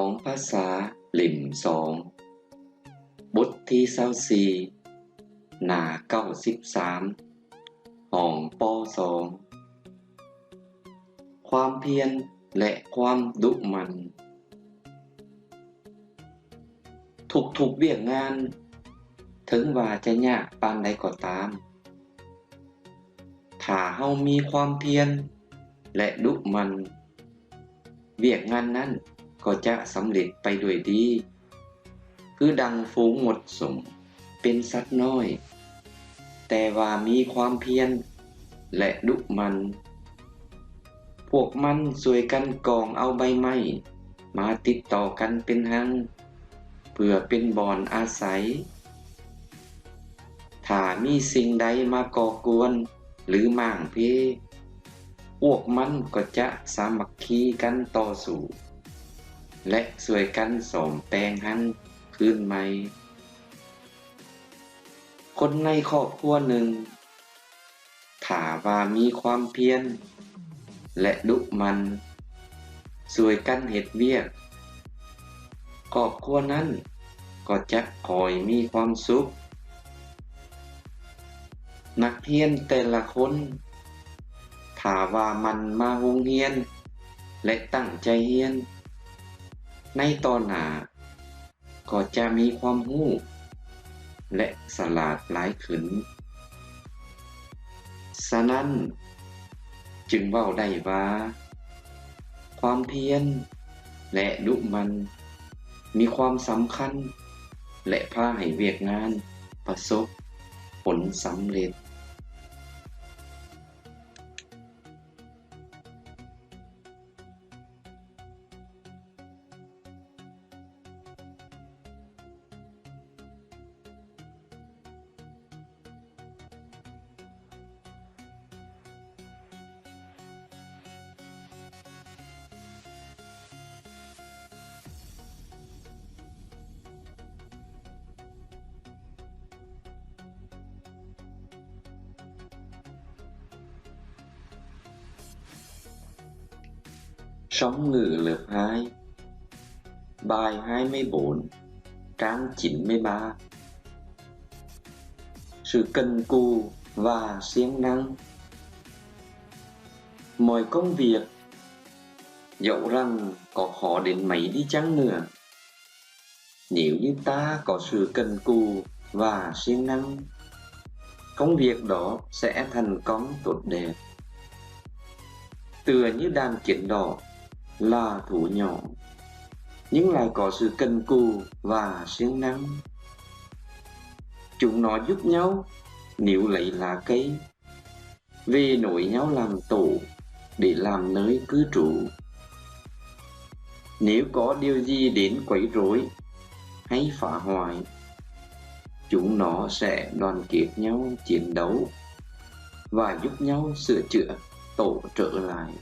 องภาษาเล่มสองบทที่24หน้า93ห้องป2ความเพียรและความดุมันทุกเวียกงานถึงว่าจะยากปานใดก็ตามถ้าเฮามีความเพียรและดุมันเวียกงานนั้นก็จะสำเร็จไปด้วยดีคือดังฝูงหมดสมเป็นสัตว์น้อยแต่ว่ามีความเพียรและดุมันพวกมันช่วยกันกองเอาใบไม้มาติดต่อกันเป็นหังเพื่อเป็นบ่อนอาศัยถ้ามีสิ่งใดมาก่อกวนหรือม่างเพพวกมันก็จะสามัคคีกันต่อสู้และช่วยกันซ่อมแปลงหั้นคืนใหม่คนในครอบครัวหนึ่งถ้าว่ามีความเพียรและดุมันช่วยกันเฮ็ดเวียกครอบครัวนั้นก็จะคอยมีความสุขนักเรียนแต่ละคนถ้าว่ามันมาโรงเรียนและตั้งใจเรียนในตอนหน้าก็จะมีความรู้และฉลาดหลายขึ้นฉะนั้นจึงเว้าได้ว่าความเพียรและดุมันมีความสำคัญและพาให้เวียกงานประสบผลสำเร็จSống ngự lượt hai Bài 24 Trang 93 Sự cần cù và siêng năng Mọi công việc dẫu rằng có khó đến mấy đi chăng nữa nếu như ta có sự cần cù và siêng năng công việc đó sẽ thành công tốt đẹp tựa như đàn kiến đỏ là thú nhỏ nhưng lại có sự cần cù và siêng năng chúng nó giúp nhau níu lấy lá cây về nối nhau làm tổ để làm nơi cư trú nếu có điều gì đến quấy rối hay phá hoại chúng nó sẽ đoàn kết nhau chiến đấu và giúp nhau sửa chữa tổ trở lại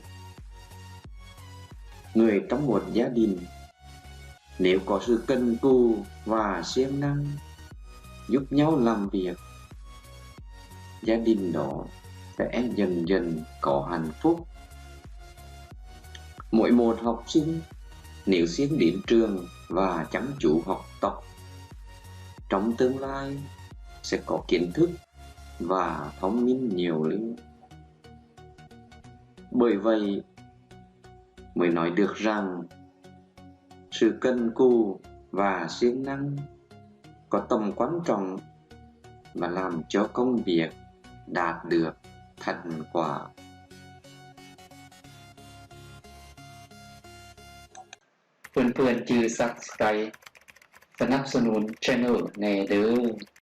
người trong một gia đình nếu có sự cần cù và siêng năng giúp nhau làm việc gia đình đó sẽ dần dần có hạnh phúc mỗi một học sinh nếu siêng đến trường và chăm chú học tập trong tương lai sẽ có kiến thức và thông minh nhiều lên bởi vậy mới nói được rằng sự cần cù và siêng năng có tầm quan trọng và làm cho công việc đạt được thành quả เพื่อนๆจือ Subscribe สนับสนุน Channel แน่เด้อ